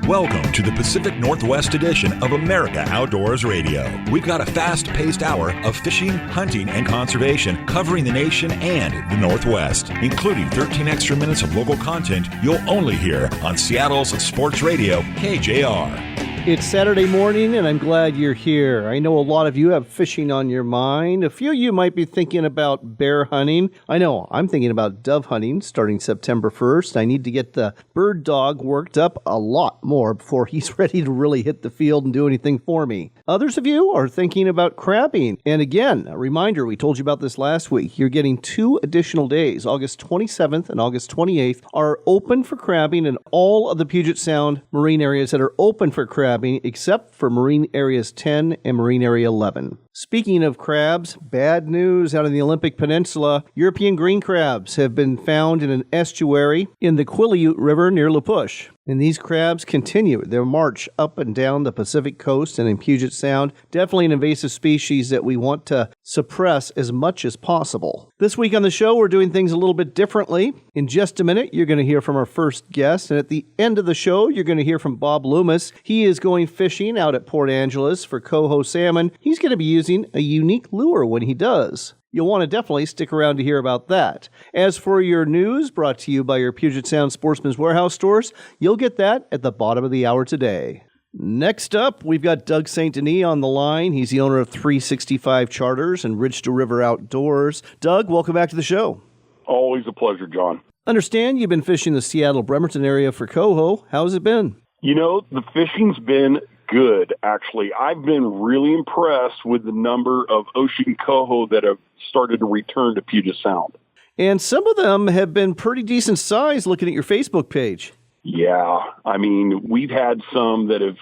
Welcome to the Pacific Northwest edition of America Outdoors Radio. We've got a fast-paced hour of fishing, hunting, and conservation covering the nation and the Northwest, including 13 extra minutes of local content you'll only hear on Seattle's sports radio, KJR. It's Saturday morning, and I'm glad you're here. I know a lot of you have fishing on your mind. A few of you might be thinking about bear hunting. I know I'm thinking about dove hunting starting September 1st. I need to get the bird dog worked up a lot more before he's ready to really hit the field and do anything for me. Others of you are thinking about crabbing. And again, a reminder, we told you about this last week. You're getting 2 additional days. August 27th and August 28th are open for crabbing in all of the Puget Sound marine areas that are open for crabbing, except for Marine Areas 10 and Marine Area 11. Speaking of crabs, bad news out in the Olympic Peninsula. European green crabs have been found in an estuary in the Quileute River near La Push. And these crabs continue their march up and down the Pacific coast and in Puget Sound. Definitely an invasive species that we want to suppress as much as possible. This week on the show, we're doing things a little bit differently. In just a minute, you're going to hear from our first guest. And at the end of the show, you're going to hear from Bob Loomis. He is going fishing out at Port Angeles for coho salmon. He's going to be using a unique lure when he does. You'll want to definitely stick around to hear about that. As for your news, brought to you by your Puget Sound Sportsman's Warehouse stores, you'll get that at the bottom of the hour today. Next up, we've got Doug St. Denis on the line. He's the owner of 365 Charters and Ridge to River Outdoors. Doug, welcome back to the show. Always a pleasure, John. Understand you've been fishing the Seattle-Bremerton area for coho. How's it been? You know, the fishing's been good, actually. I've been really impressed with the number of ocean coho that have started to return to Puget Sound. And some of them have been pretty decent size looking at your Facebook page. Yeah, I mean, we've had some that have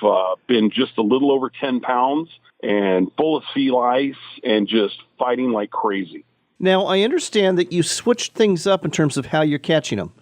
been just a little over 10 pounds and full of sea lice and just fighting like crazy. Now, I understand that you switched things up in terms of how you're catching them.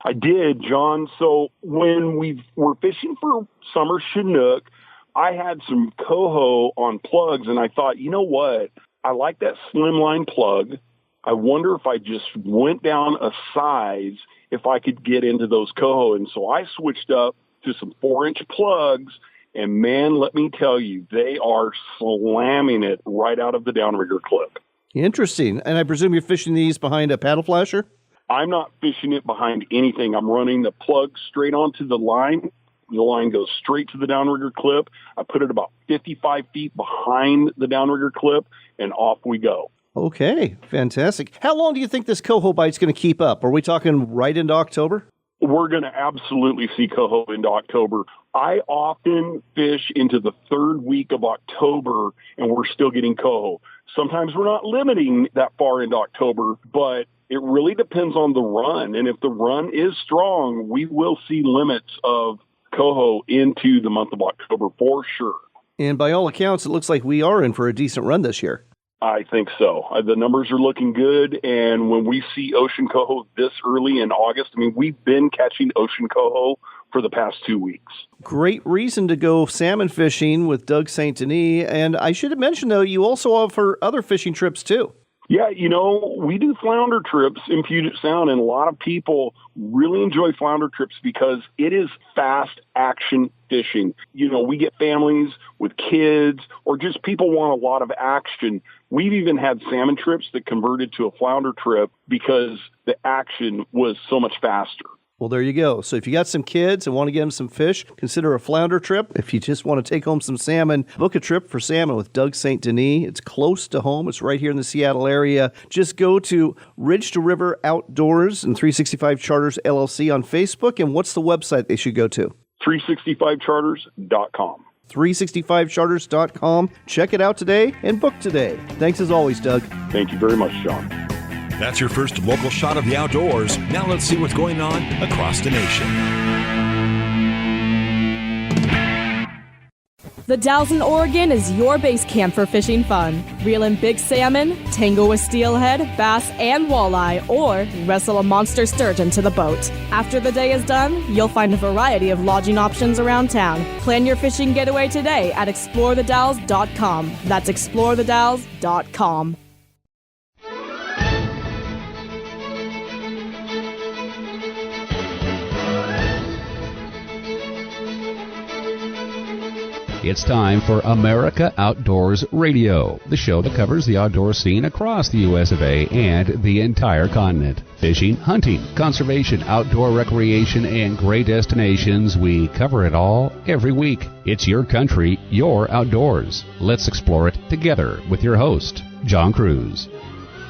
I did, John. So when we were fishing for summer Chinook, I had some coho on plugs, and I thought, you know what? I like that slimline plug. I wonder if I just went down a size, if I could get into those coho. And so I switched up to some 4-inch plugs, and man, let me tell you, they are slamming it right out of the downrigger clip. Interesting. And I presume you're fishing these behind a paddle flasher? I'm not fishing it behind anything. I'm running the plug straight onto the line. The line goes straight to the downrigger clip. I put it about 55 feet behind the downrigger clip, and off we go. Okay, fantastic. How long do you think this coho bite's going to keep up? Are we talking right into October? We're going to absolutely see coho into October. I often fish into the 3rd week of October, and we're still getting coho. Sometimes we're not limiting that far into October, but it really depends on the run. And if the run is strong, we will see limits of coho into the month of October for sure. And by all accounts, it looks like we are in for a decent run this year. I think so. The numbers are looking good, and when we see ocean coho this early in August, I mean, we've been catching ocean coho for the past 2 weeks. Great reason to go salmon fishing with Doug St. Denis, and I should have mentioned, though, you also offer other fishing trips, too. Yeah, you know, we do flounder trips in Puget Sound, and a lot of people really enjoy flounder trips because it is fast action fishing. You know, we get families with kids or just people want a lot of action. We've even had salmon trips that converted to a flounder trip because the action was so much faster. Well, there you go. So if you got some kids and want to get them some fish, consider a flounder trip. If you just want to take home some salmon, book a trip for salmon with Doug St. Denis. It's close to home. It's right here in the Seattle area. Just go to Ridge to River Outdoors and 365 Charters LLC on Facebook. And what's the website they should go to? 365charters.com. 365charters.com. Check it out today and book today. Thanks as always, Doug. Thank you very much, John. That's your first local shot of the outdoors. Now let's see what's going on across the nation. The Dalles in Oregon is your base camp for fishing fun. Reel in big salmon, tangle with steelhead, bass, and walleye, or wrestle a monster sturgeon to the boat. After the day is done, you'll find a variety of lodging options around town. Plan your fishing getaway today at explorethedalles.com. That's explorethedalles.com. It's time for America Outdoors Radio, the show that covers the outdoor scene across the U.S. of A. and the entire continent. Fishing, hunting, conservation, outdoor recreation, and great destinations. We cover it all every week. It's your country, your outdoors. Let's explore it together with your host, John Kruse.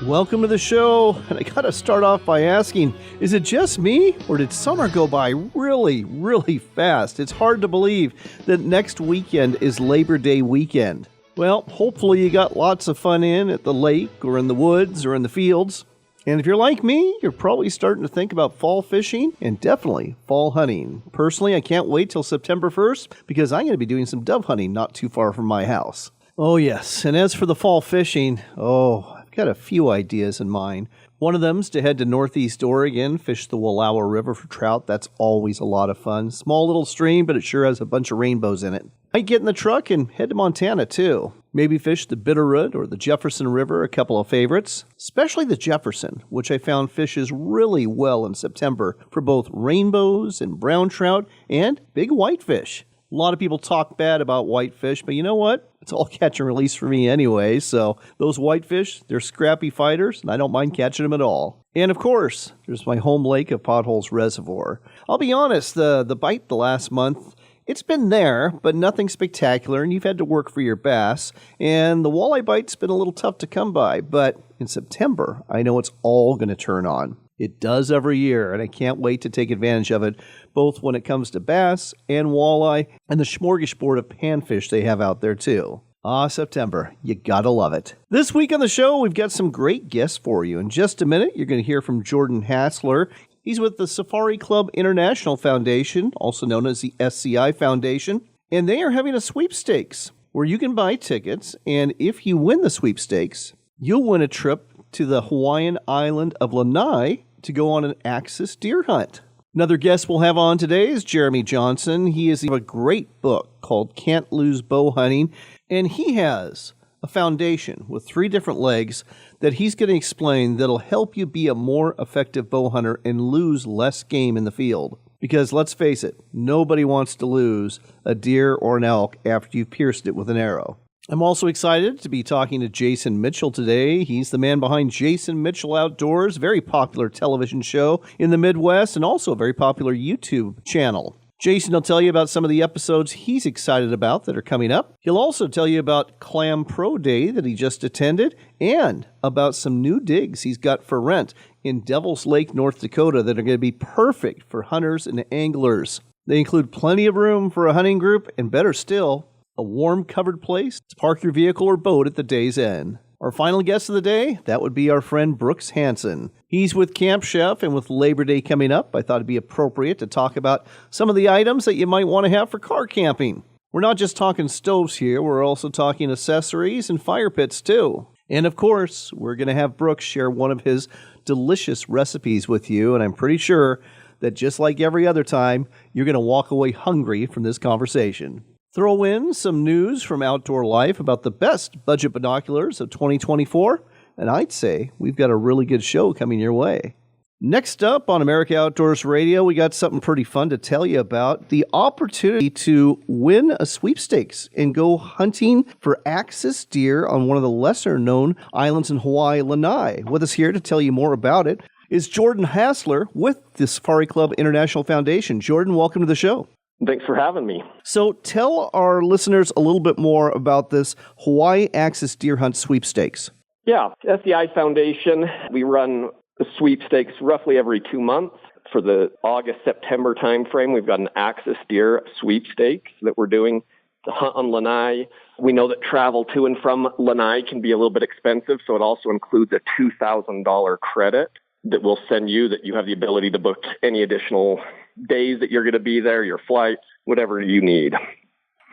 Welcome to the show, and I gotta start off by asking, is it just me, or did summer go by really, really fast? It's hard to believe that next weekend is Labor Day weekend. Well, hopefully you got lots of fun in at the lake, or in the woods, or in the fields. And if you're like me, you're probably starting to think about fall fishing, and definitely fall hunting. Personally, I can't wait till September 1st, because I'm going to be doing some dove hunting not too far from my house. Oh yes, and as for the fall fishing, I've got a few ideas in mind. One of them is to head to Northeast Oregon, fish the Wallowa River for trout. That's always a lot of fun. Small little stream, but it sure has a bunch of rainbows in it. Might get in the truck and head to Montana too. Maybe fish the Bitterroot or the Jefferson River, a couple of favorites. Especially the Jefferson, which I found fishes really well in September for both rainbows and brown trout and big whitefish. A lot of people talk bad about whitefish, but you know what? It's all catch and release for me anyway, so those whitefish, they're scrappy fighters, and I don't mind catching them at all. And of course, there's my home lake of Potholes Reservoir. I'll be honest, the bite the last month, it's been there, but nothing spectacular, and you've had to work for your bass, and the walleye bite's been a little tough to come by, but in September, I know it's all going to turn on. It does every year, and I can't wait to take advantage of it, both when it comes to bass and walleye and the smorgasbord of panfish they have out there, too. September. You gotta love it. This week on the show, we've got some great guests for you. In just a minute, you're going to hear from Jordan Hasler. He's with the Safari Club International Foundation, also known as the SCI Foundation, and they are having a sweepstakes where you can buy tickets, and if you win the sweepstakes, you'll win a trip to the Hawaiian island of Lanai to go on an axis deer hunt. Another guest we'll have on today is Jeremy Johnson. He has a great book called Can't Lose Bow Hunting, and he has a foundation with 3 different legs that he's going to explain that'll help you be a more effective bow hunter and lose less game in the field. Because let's face it, nobody wants to lose a deer or an elk after you've pierced it with an arrow. I'm also excited to be talking to Jason Mitchell today. He's the man behind Jason Mitchell Outdoors, very popular television show in the Midwest and also a very popular YouTube channel. Jason will tell you about some of the episodes he's excited about that are coming up. He'll also tell you about Clam Pro Day that he just attended and about some new digs he's got for rent in Devil's Lake, North Dakota that are going to be perfect for hunters and anglers. They include plenty of room for a hunting group and, better still, a warm covered place to park your vehicle or boat at the day's end. Our final guest of the day, that would be our friend Brooks Hansen. He's with Camp Chef, and with Labor Day coming up, I thought it'd be appropriate to talk about some of the items that you might want to have for car camping. We're not just talking stoves here, we're also talking accessories and fire pits too. And of course, we're going to have Brooks share one of his delicious recipes with you, and I'm pretty sure that just like every other time, you're going to walk away hungry from this conversation. Throw in some news from Outdoor Life about the best budget binoculars of 2024, and I'd say we've got a really good show coming your way. Next up on America Outdoors Radio, we got something pretty fun to tell you about, the opportunity to win a sweepstakes and go hunting for axis deer on one of the lesser-known islands in Hawaii, Lanai. With us here to tell you more about it is Jordan Hasler with the Safari Club International Foundation. Jordan, welcome to the show. Thanks for having me. So tell our listeners a little bit more about this Hawaii Axis Deer Hunt Sweepstakes. Yeah, SCI Foundation, we run the sweepstakes roughly every 2 months. For the August-September timeframe, we've got an axis deer sweepstakes that we're doing to hunt on Lanai. We know that travel to and from Lanai can be a little bit expensive, so it also includes a $2,000 credit that we'll send you that you have the ability to book any additional days that you're going to be there, your flights, whatever you need.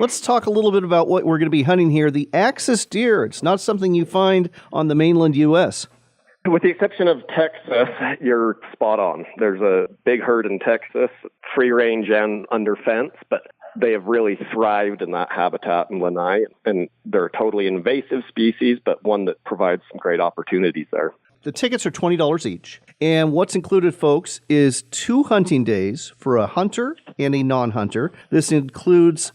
Let's talk a little bit about what we're going to be hunting here. The axis deer, it's not something you find on the mainland U.S. With the exception of Texas, you're spot on. There's a big herd in Texas, free range and under fence, but they have really thrived in that habitat in Lanai, and they're a totally invasive species, but one that provides some great opportunities there. The tickets are $20 each. And what's included, folks, is 2 hunting days for a hunter and a non-hunter. This includes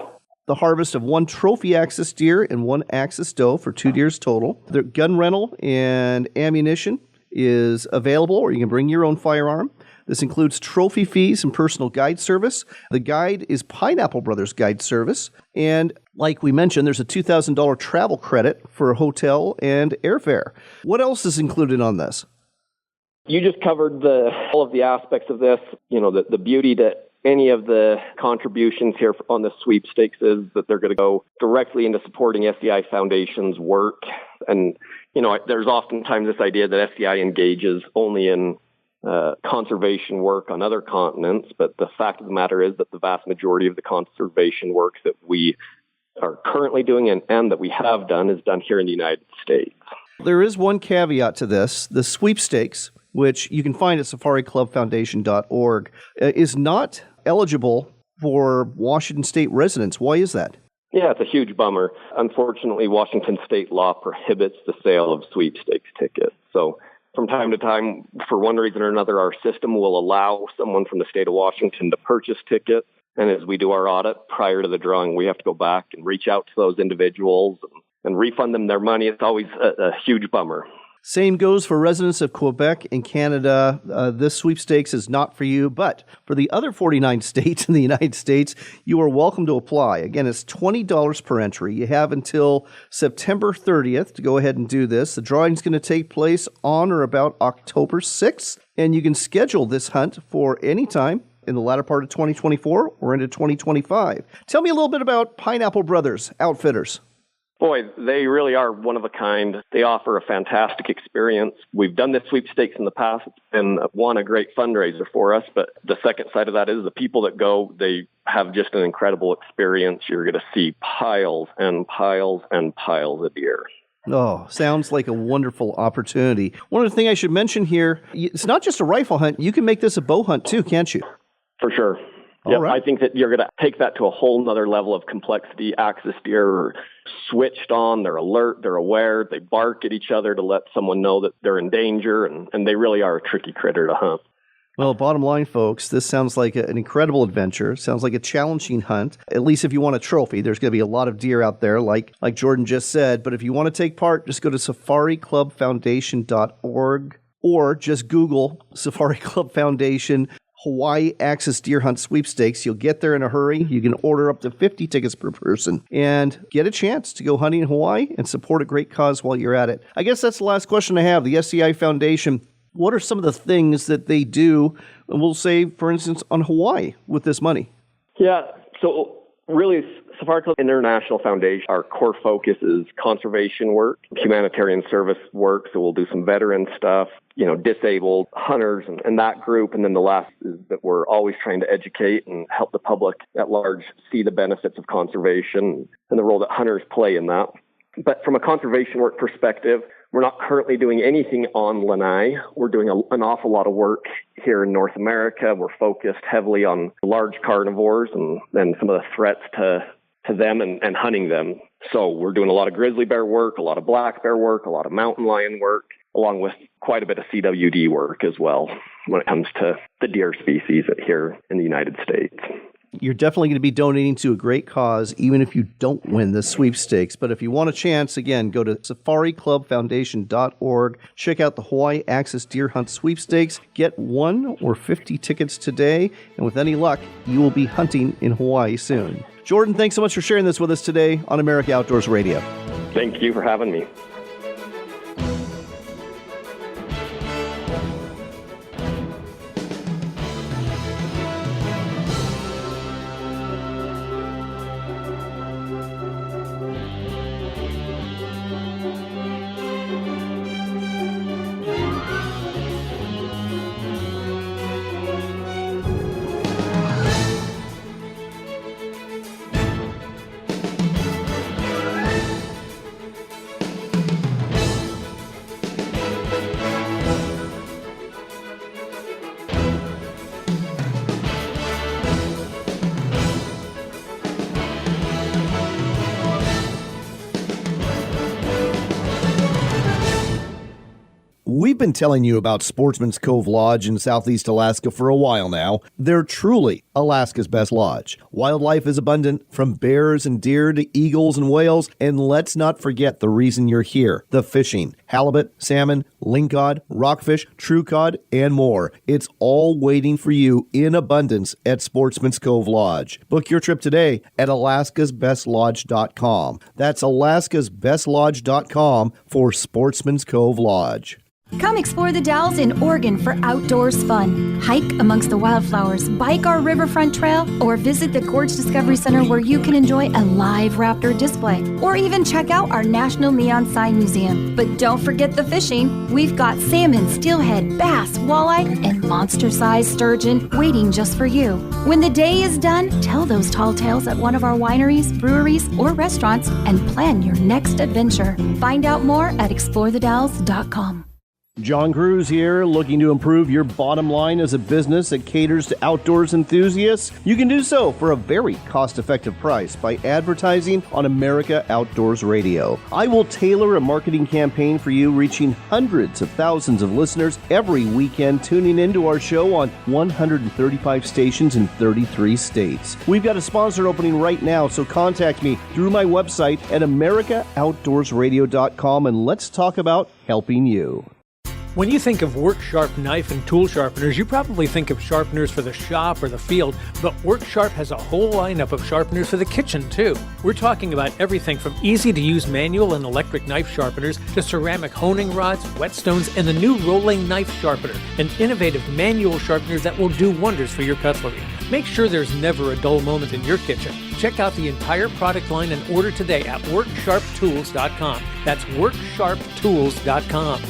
the harvest of 1 trophy axis deer and 1 axis doe for 2 deers total. Their gun rental and ammunition is available, or you can bring your own firearm. This includes trophy fees and personal guide service. The guide is Pineapple Brothers Guide Service. And like we mentioned, there's a $2,000 travel credit for hotel and airfare. What else is included on this? You just covered all of the aspects of this. You know, the beauty to any of the contributions here on the sweepstakes is that they're going to go directly into supporting SCI Foundation's work. And, you know, there's oftentimes this idea that SCI engages only in conservation work on other continents, but the fact of the matter is that the vast majority of the conservation work that we are currently doing and that we have done is done here in the United States. There is one caveat to this. The sweepstakes, which you can find at safariclubfoundation.org, is not eligible for Washington State residents. Why is that? Yeah, it's a huge bummer. Unfortunately, Washington State law prohibits the sale of sweepstakes tickets. So from time to time, for one reason or another, our system will allow someone from the state of Washington to purchase tickets. And as we do our audit prior to the drawing, we have to go back and reach out to those individuals and refund them their money. It's always a huge bummer. Same goes for residents of Quebec and Canada. This sweepstakes is not for you, but for the other 49 states in the United States, you are welcome to apply. Again, it's $20 per entry. You have until September 30th to go ahead and do this. The drawing is going to take place on or about October 6th, and you can schedule this hunt for any time in the latter part of 2024 or into 2025. Tell me a little bit about Pineapple Brothers Outfitters. Boy, they really are one of a kind. They offer a fantastic experience. We've done this sweepstakes in the past. It's been, a great fundraiser for us. But the second side of that is the people that go, they have just an incredible experience. You're going to see piles and piles and piles of deer. Oh, sounds like a wonderful opportunity. One other thing I should mention here, it's not just a rifle hunt. You can make this a bow hunt too, can't you? For sure. Yeah, right. I think that you're going to take that to a whole nother level of complexity. Axis deer are switched on, they're alert, they're aware, they bark at each other to let someone know that they're in danger, and they really are a tricky critter to hunt. Well, bottom line, folks, this sounds like an incredible adventure. Sounds like a challenging hunt, at least if you want a trophy. There's going to be a lot of deer out there, like Jordan just said. But if you want to take part, just go to safariclubfoundation.org or just Google Safari Club Foundation Hawaii Axis Deer Hunt Sweepstakes. You'll get there in a hurry. You can order up to 50 tickets per person and get a chance to go hunting in Hawaii and support a great cause while you're at it. I guess that's the last question I have. The SCI Foundation, what are some of the things that they do, and we'll say, for instance, on Hawaii with this money? Yeah, so really, Safari Club International Foundation, our core focus is conservation work, humanitarian service work, so we'll do some veteran stuff, disabled hunters and that group. And then the last is that we're always trying to educate and help the public at large see the benefits of conservation and the role that hunters play in that. But from a conservation work perspective, we're not currently doing anything on Lanai. We're doing an awful lot of work here in North America. We're focused heavily on large carnivores and some of the threats to them and hunting them. So we're doing a lot of grizzly bear work, a lot of black bear work, a lot of mountain lion work, along with quite a bit of CWD work as well when it comes to the deer species here in the United States. You're definitely going to be donating to a great cause, even if you don't win the sweepstakes. But if you want a chance, again, go to safariclubfoundation.org. Check out the Hawaii Axis Deer Hunt Sweepstakes. Get 1 or 50 tickets today. And with any luck, you will be hunting in Hawaii soon. Jordan, thanks so much for sharing this with us today on America Outdoors Radio. Thank you for having me. We've been telling you about Sportsman's Cove Lodge in Southeast Alaska for a while now. They're truly Alaska's best lodge. Wildlife is abundant, from bears and deer to eagles and whales, and let's not forget the reason you're here, the fishing. Halibut, salmon, lingcod, rockfish, true cod, and more. It's all waiting for you in abundance at Sportsman's Cove Lodge. Book your trip today at alaskasbestlodge.com. That's alaskasbestlodge.com for Sportsman's Cove Lodge. Come explore the Dalles in Oregon for outdoors fun. Hike amongst the wildflowers, bike our riverfront trail, or visit the Gorge Discovery Center where you can enjoy a live raptor display, or even check out our National Neon Sign Museum. But don't forget the fishing. We've got salmon, steelhead, bass, walleye, and monster-sized sturgeon waiting just for you. When the day is done, tell those tall tales at one of our wineries, breweries, or restaurants and plan your next adventure. Find out more at explorethedalles.com. John Kruse here, looking to improve your bottom line as a business that caters to outdoors enthusiasts. You can do so for a very cost-effective price by advertising on America Outdoors Radio. I will tailor a marketing campaign for you, reaching hundreds of thousands of listeners every weekend, tuning into our show on 135 stations in 33 states. We've got a sponsor opening right now, so contact me through my website at americaoutdoorsradio.com, and let's talk about helping you. When you think of Work Sharp knife and tool sharpeners, you probably think of sharpeners for the shop or the field, but Work Sharp has a whole lineup of sharpeners for the kitchen, too. We're talking about everything from easy-to-use manual and electric knife sharpeners to ceramic honing rods, whetstones, and the new rolling knife sharpener, and innovative manual sharpeners that will do wonders for your cutlery. Make sure there's never a dull moment in your kitchen. Check out the entire product line and order today at WorkSharpTools.com. That's WorkSharpTools.com.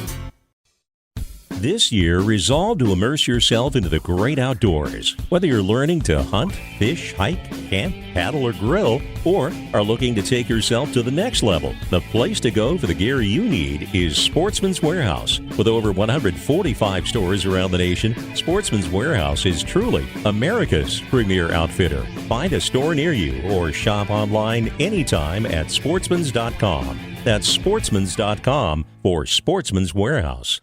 This year, resolve to immerse yourself into the great outdoors. Whether you're learning to hunt, fish, hike, camp, paddle, or grill, or are looking to take yourself to the next level, the place to go for the gear you need is Sportsman's Warehouse. With over 145 stores around the nation, Sportsman's Warehouse is truly America's premier outfitter. Find a store near you or shop online anytime at sportsmans.com. That's sportsmans.com for Sportsman's Warehouse.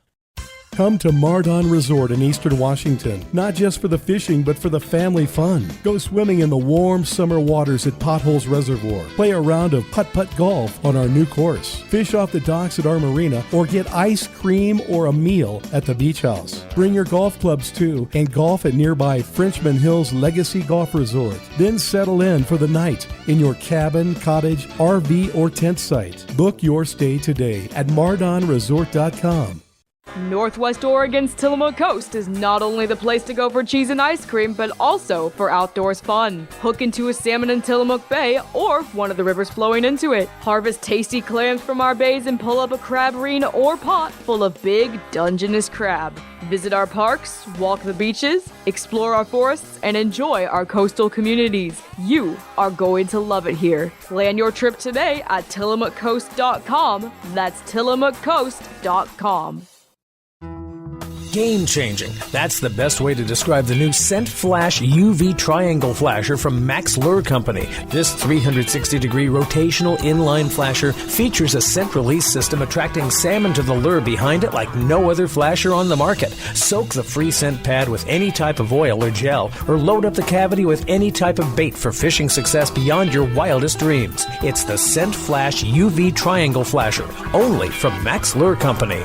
Come to Mardon Resort in Eastern Washington, not just for the fishing, but for the family fun. Go swimming in the warm summer waters at Potholes Reservoir. Play a round of putt-putt golf on our new course. Fish off the docks at our marina, or get ice cream or a meal at the beach house. Bring your golf clubs too, and golf at nearby Frenchman Hills Legacy Golf Resort. Then settle in for the night in your cabin, cottage, RV, or tent site. Book your stay today at mardonresort.com. Northwest Oregon's Tillamook Coast is not only the place to go for cheese and ice cream, but also for outdoors fun. Hook into a salmon in Tillamook Bay or one of the rivers flowing into it. Harvest tasty clams from our bays and pull up a crab arena or pot full of big Dungeness crab. Visit our parks, walk the beaches, explore our forests, and enjoy our coastal communities. You are going to love it here. Plan your trip today at tillamookcoast.com. That's tillamookcoast.com. Game-changing. That's the best way to describe the new Scent Flash UV Triangle Flasher from Max Lure Company. This 360-degree rotational inline flasher features a scent release system attracting salmon to the lure behind it like no other flasher on the market. Soak the free scent pad with any type of oil or gel, or load up the cavity with any type of bait for fishing success beyond your wildest dreams. It's the Scent Flash UV Triangle Flasher, only from Max Lure Company.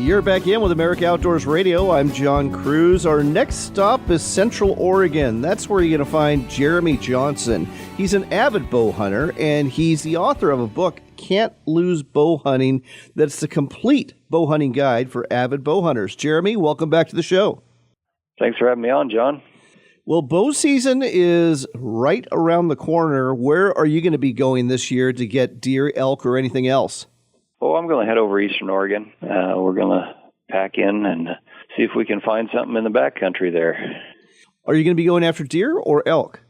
You're back in with America Outdoors Radio. I'm John Kruse. Our next stop is Central Oregon. That's where you're going to find Jeremy Johnson. He's an avid bow hunter, and he's the author of a book, Can't Lose Bow Hunting, that's the complete bow hunting guide for avid bow hunters. Jeremy, welcome back to the show. Thanks for having me on, John. Well, bow season is right around the corner. Where are you going to be going this year to get deer, elk, or anything else? Oh, I'm going to head over Eastern Oregon. We're going to pack in and see if we can find something in the backcountry there. Are you going to be going after deer or elk?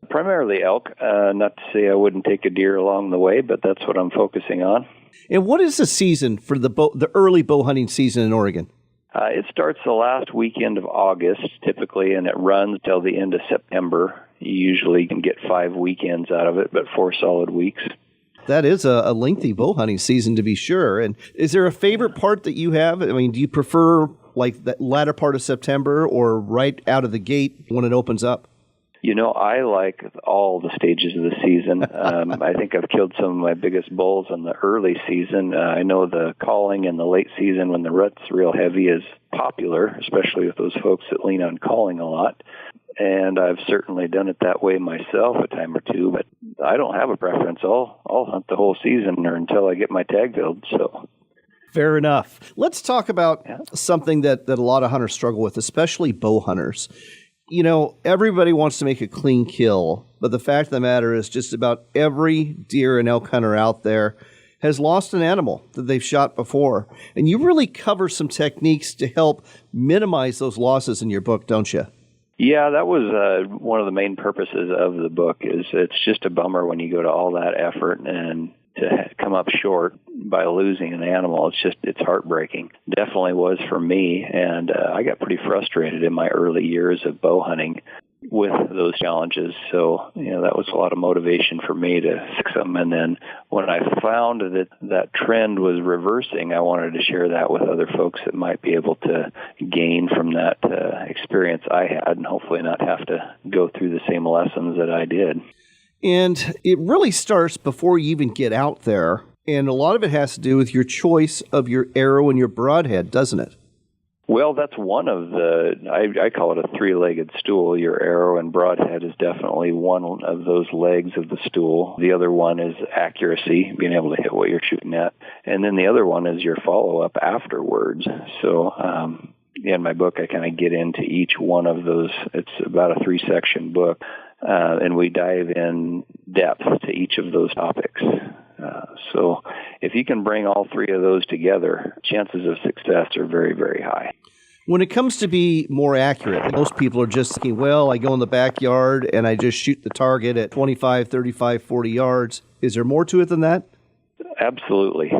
Primarily elk. Not to say I wouldn't take a deer along the way, but that's what I'm focusing on. And what is the season for the early bow hunting season in Oregon? It starts the last weekend of August, typically, and it runs till the end of September. You usually can get 5 weekends out of it, but 4 solid weeks. That is a lengthy bow hunting season, to be sure. And is there a favorite part that you have? I mean, do you prefer like the latter part of September or right out of the gate when it opens up? You know, I like all the stages of the season. I think I've killed some of my biggest bulls in the early season. I know the calling in the late season when the rut's real heavy is popular, especially with those folks that lean on calling a lot. And I've certainly done it that way myself a time or two, but I don't have a preference. I'll hunt the whole season or until I get my tag filled. So. Fair enough. Let's talk about something that a lot of hunters struggle with, especially bow hunters. You know, everybody wants to make a clean kill, but the fact of the matter is just about every deer and elk hunter out there has lost an animal that they've shot before. And you really cover some techniques to help minimize those losses in your book, don't you? Yeah, that was one of the main purposes of the book. Is it's just a bummer when you go to all that effort and to come up short by losing an animal. It's heartbreaking. Definitely was for me, and I got pretty frustrated in my early years of bow hunting with those challenges. So, you know, that was a lot of motivation for me to fix them. And then when I found that trend was reversing, I wanted to share that with other folks that might be able to gain from that experience I had and hopefully not have to go through the same lessons that I did. And it really starts before you even get out there. And a lot of it has to do with your choice of your arrow and your broadhead, doesn't it? Well, that's one of I call it a 3-legged stool. Your arrow and broadhead is definitely one of those legs of the stool. The other one is accuracy, being able to hit what you're shooting at. And then the other one is your follow-up afterwards. So in my book, I kind of get into each one of those. It's about a 3-section book. And we dive in depth to each of those topics. So if you can bring all 3 of those together, chances of success are very, very high. When it comes to be more accurate, most people are just thinking, well, I go in the backyard and I just shoot the target at 25, 35, 40 yards. Is there more to it than that? Absolutely.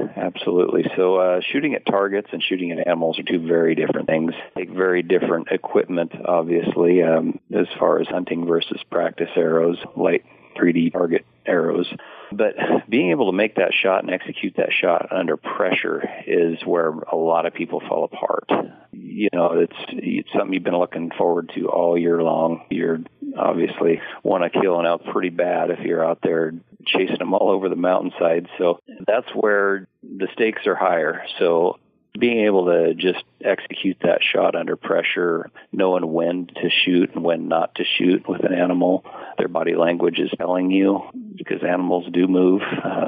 So shooting at targets and shooting at animals are 2 very different things. Take very different equipment, obviously, as far as hunting versus practice arrows, light 3D target arrows. But being able to make that shot and execute that shot under pressure is where a lot of people fall apart. You know, it's something you've been looking forward to all year long. You're obviously want to kill an elk pretty bad if you're out there chasing them all over the mountainside. So that's where the stakes are higher. So being able to just execute that shot under pressure, knowing when to shoot and when not to shoot with an animal, their body language is telling you, because animals do move.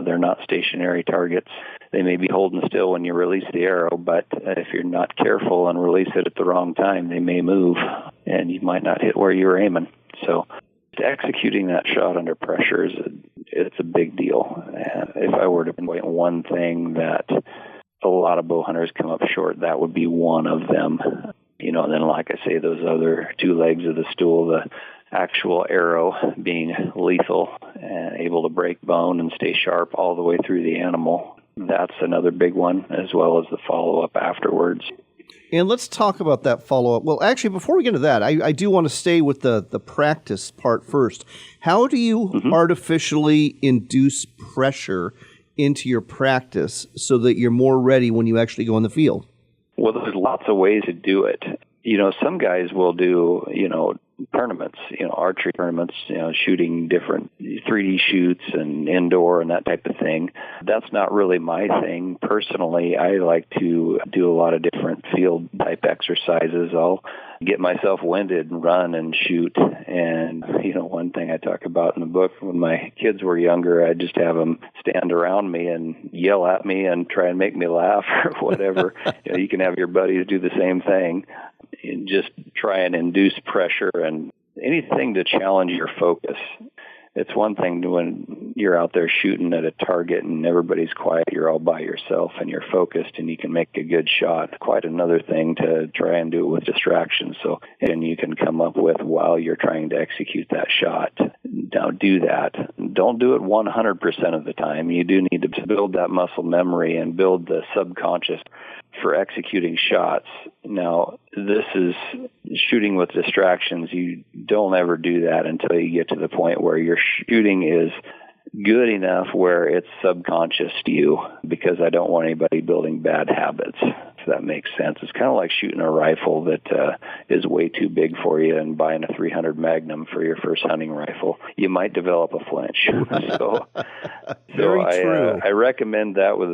They're not stationary targets. They may be holding still when you release the arrow, but if you're not careful and release it at the wrong time, they may move, and you might not hit where you were aiming. So executing that shot under pressure it's a big deal. If I were to point one thing that a lot of bow hunters come up short, that would be one of them. You know, and then like I say, those other 2 legs of the stool, the actual arrow being lethal and able to break bone and stay sharp all the way through the animal. That's another big one, as well as the follow-up afterwards. And let's talk about that follow-up. Well, actually, before we get into that, I do want to stay with the practice part first. How do you artificially induce pressure into your practice so that you're more ready when you actually go in the field? Well, there's lots of ways to do it. You know, some guys will do, tournaments, archery tournaments, shooting different 3D shoots and indoor and that type of thing. That's not really my thing. Personally, I like to do a lot of different field type exercises. I'll get myself winded and run and shoot. And, one thing I talk about in the book, when my kids were younger, I'd just have them stand around me and yell at me and try and make me laugh or whatever. You can have your buddies do the same thing. And just try and induce pressure and anything to challenge your focus. It's one thing when you're out there shooting at a target and everybody's quiet, you're all by yourself and you're focused and you can make a good shot. Quite another thing to try and do it with distractions. So, and you can come up with while you're trying to execute that shot. now do that. Don't do it 100% of the time. You do need to build that muscle memory and build the subconscious for executing shots. Now, this is shooting with distractions. You don't ever do that until you get to the point where your shooting is good enough where it's subconscious to you, because I don't want anybody building bad habits, if that makes sense. It's kind of like shooting a rifle that is way too big for you and buying a 300 Magnum for your first hunting rifle. You might develop a flinch. So I recommend that with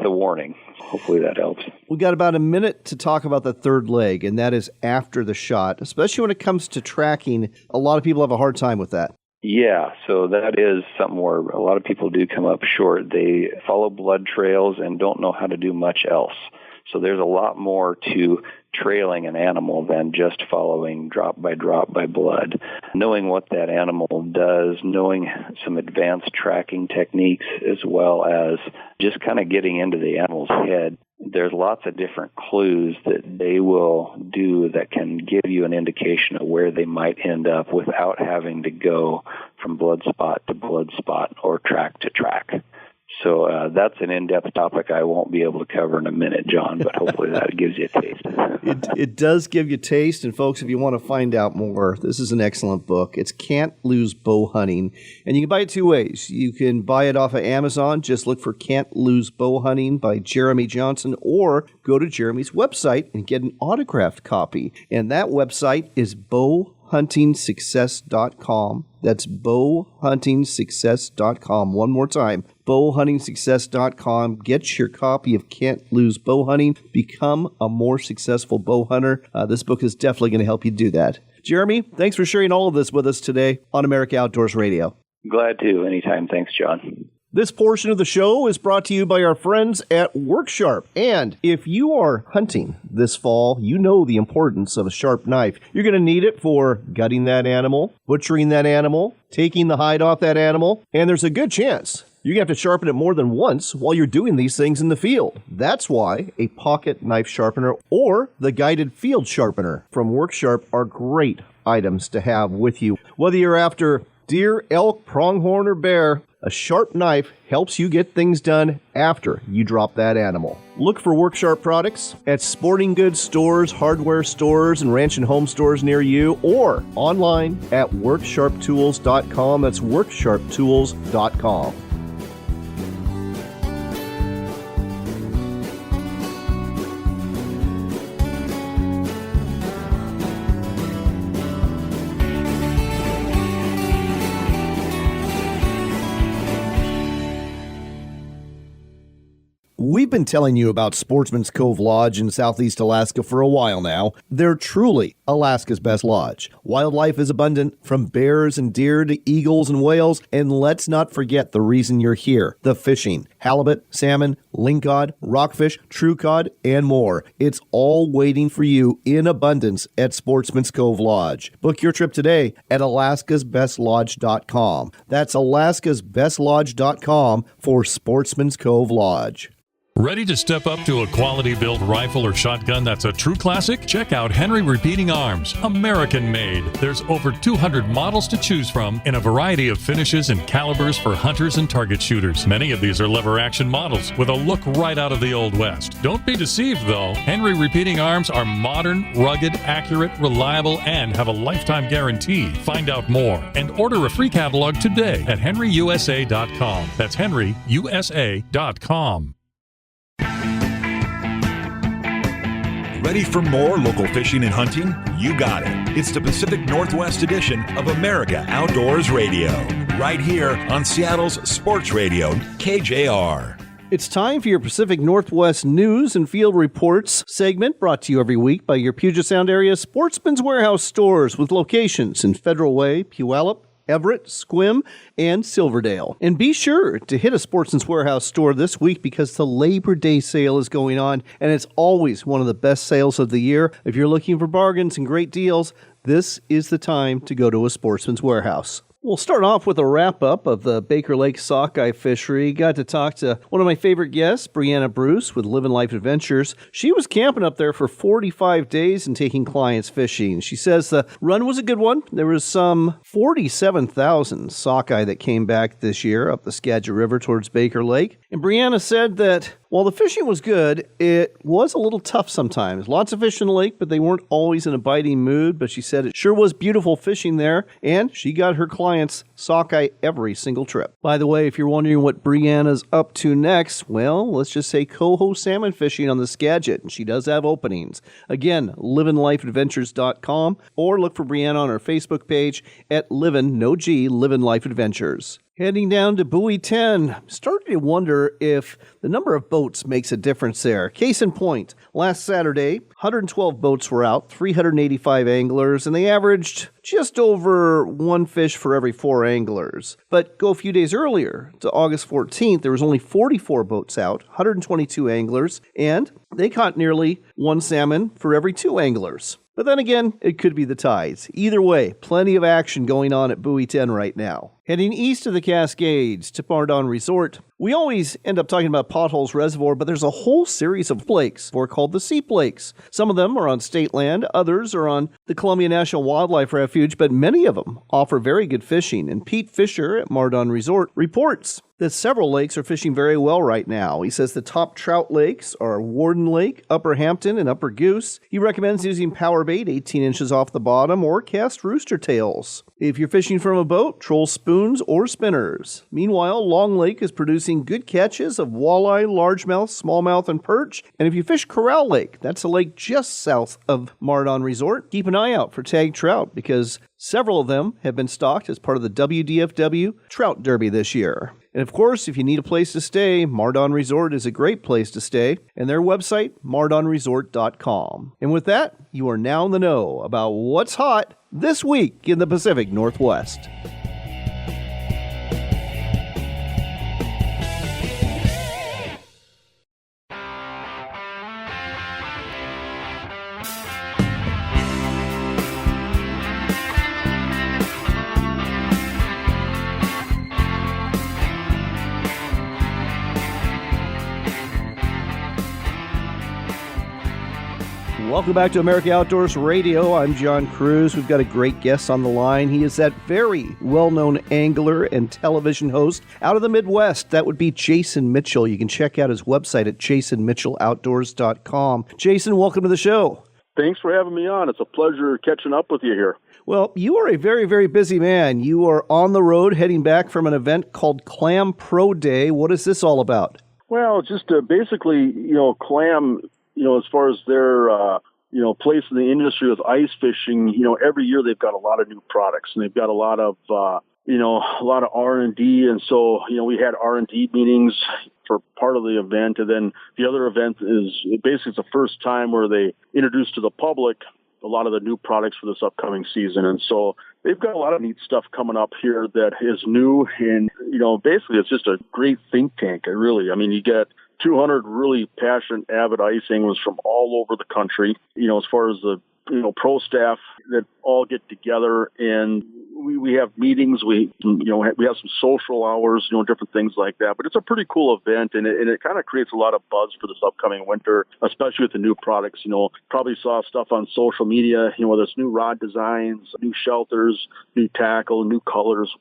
a warning. Hopefully that helps. We got about a minute to talk about the third leg, and that is after the shot. Especially when it comes to tracking, a lot of people have a hard time with that. Yeah, so that is something where a lot of people do come up short. They follow blood trails and don't know how to do much else. So there's a lot more to trailing an animal than just following drop by blood. Knowing what that animal does, knowing some advanced tracking techniques, as well as just kind of getting into the animal's head. There's lots of different clues that they will do that can give you an indication of where they might end up without having to go from blood spot to blood spot or track to track. So that's an in-depth topic I won't be able to cover in a minute, John, but hopefully that gives you a taste. It does give you taste, and folks, if you want to find out more, this is an excellent book. It's Can't Lose Bow Hunting, and you can buy it two ways. You can buy it off of Amazon. Just look for Can't Lose Bow Hunting by Jeremy Johnson, or go to Jeremy's website and get an autographed copy. And that website is bowhuntingsuccess.com. That's bowhuntingsuccess.com. One more time, bowhuntingsuccess.com. Get your copy of Can't Lose Bow Hunting. Become a more successful bow hunter. This book is definitely going to help you do that. Jeremy, thanks for sharing all of this with us today on America Outdoors Radio. Glad to. Anytime. Thanks, John. This portion of the show is brought to you by our friends at WorkSharp. And if you are hunting this fall, you know the importance of a sharp knife. You're going to need it for gutting that animal, butchering that animal, taking the hide off that animal, and there's a good chance you're going to have to sharpen it more than once while you're doing these things in the field. That's why a pocket knife sharpener or the guided field sharpener from WorkSharp are great items to have with you. Whether you're after deer, elk, pronghorn, or bear, a sharp knife helps you get things done after you drop that animal. Look for WorkSharp products at sporting goods stores, hardware stores, and ranch and home stores near you, or online at worksharptools.com. That's worksharptools.com. We've been telling you about Sportsman's Cove Lodge in Southeast Alaska for a while now. They're truly Alaska's best lodge. Wildlife is abundant, from bears and deer to eagles and whales, and let's not forget the reason you're here, the fishing. Halibut, salmon, lingcod, rockfish, true cod, and more. It's all waiting for you in abundance at Sportsman's Cove Lodge. Book your trip today at alaskasbestlodge.com. That's alaskasbestlodge.com for Sportsman's Cove Lodge. Ready to step up to a quality-built rifle or shotgun that's a true classic? Check out Henry Repeating Arms, American-made. There's over 200 models to choose from in a variety of finishes and calibers for hunters and target shooters. Many of these are lever-action models with a look right out of the Old West. Don't be deceived, though. Henry Repeating Arms are modern, rugged, accurate, reliable, and have a lifetime guarantee. Find out more and order a free catalog today at henryusa.com. That's henryusa.com. Ready for more local fishing and hunting? You got it. It's the Pacific Northwest edition of America Outdoors Radio, right here on Seattle's Sports Radio, KJR. It's time for your Pacific Northwest news and field reports segment, brought to you every week by your Puget Sound area Sportsman's Warehouse stores with locations in Federal Way, Puyallup, Everett, Sequim, and Silverdale. And be sure to hit a Sportsman's Warehouse store this week because the Labor Day sale is going on, and it's always one of the best sales of the year. If you're looking for bargains and great deals, this is the time to go to a Sportsman's Warehouse. We'll start off with a wrap-up of the Baker Lake sockeye fishery. Got to talk to one of my favorite guests, Brianna Bruce with Livin' Life Adventures. She was camping up there for 45 days and taking clients fishing. She says the run was a good one. There was some 47,000 sockeye that came back this year up the Skagit River towards Baker Lake. And Brianna said that while the fishing was good, it was a little tough sometimes. Lots of fish in the lake, but they weren't always in a biting mood. But she said it sure was beautiful fishing there, and she got her clients sockeye every single trip. By the way, if you're wondering what Brianna's up to next, well, let's just say coho salmon fishing on the Skagit, and she does have openings. Again, livinlifeadventures.com, or look for Brianna on her Facebook page at Livin' Life Adventures. Heading down to Buoy 10, starting to wonder if the number of boats makes a difference there. Case in point, last Saturday, 112 boats were out, 385 anglers, and they averaged just over one fish for every 4 anglers. But go a few days earlier, to August 14th, there was only 44 boats out, 122 anglers, and they caught nearly 1 salmon for every 2 anglers. But then again, it could be the tides. Either way, plenty of action going on at Buoy 10 right now. Heading east of the Cascades to Mardon Resort, we always end up talking about Potholes Reservoir, but there's a whole series of lakes, or called the Sea Lakes. Some of them are on state land, others are on the Columbia National Wildlife Refuge, but many of them offer very good fishing. And Pete Fisher at Mardon Resort reports that several lakes are fishing very well right now. He says the top trout lakes are Warden Lake, Upper Hampton, and Upper Goose. He recommends using power bait 18 inches off the bottom or cast rooster tails. If you're fishing from a boat, troll spoons or spinners. Meanwhile, Long Lake is producing good catches of walleye, largemouth, smallmouth, and perch. And if you fish Corral Lake, that's a lake just south of Mardon Resort, keep an eye out for tag trout because several of them have been stocked as part of the WDFW Trout Derby this year. And of course, if you need a place to stay, Mardon Resort is a great place to stay, and their website, mardonresort.com. And with that, you are now in the know about what's hot this week in the Pacific Northwest. Welcome back to America Outdoors Radio. I'm John Kruse. We've got a great guest on the line. He is that very well-known angler and television host out of the Midwest. That would be Jason Mitchell. You can check out his website at jasonmitchelloutdoors.com. Jason, welcome to the show. Thanks for having me on. It's a pleasure catching up with you here. Well, you are a very, very busy man. You are on the road heading back from an event called Clam Pro Day. What is this all about? Well, just basically, clam, as far as their, place in the industry with ice fishing, every year they've got a lot of new products and they've got a lot of, a lot of R&D. And so, we had R&D meetings for part of the event. And then the other event is basically it's the first time where they introduced to the public a lot of the new products for this upcoming season. And so they've got a lot of neat stuff coming up here that is new. And, basically it's just a great think tank. You get 200 really passionate, avid ice anglers from all over the country, as far as the, pro staff that all get together and we have meetings, we have some social hours, different things like that. But it's a pretty cool event and it kind of creates a lot of buzz for this upcoming winter, especially with the new products. Probably saw stuff on social media, whether it's new rod designs, new shelters, new tackle, new colors,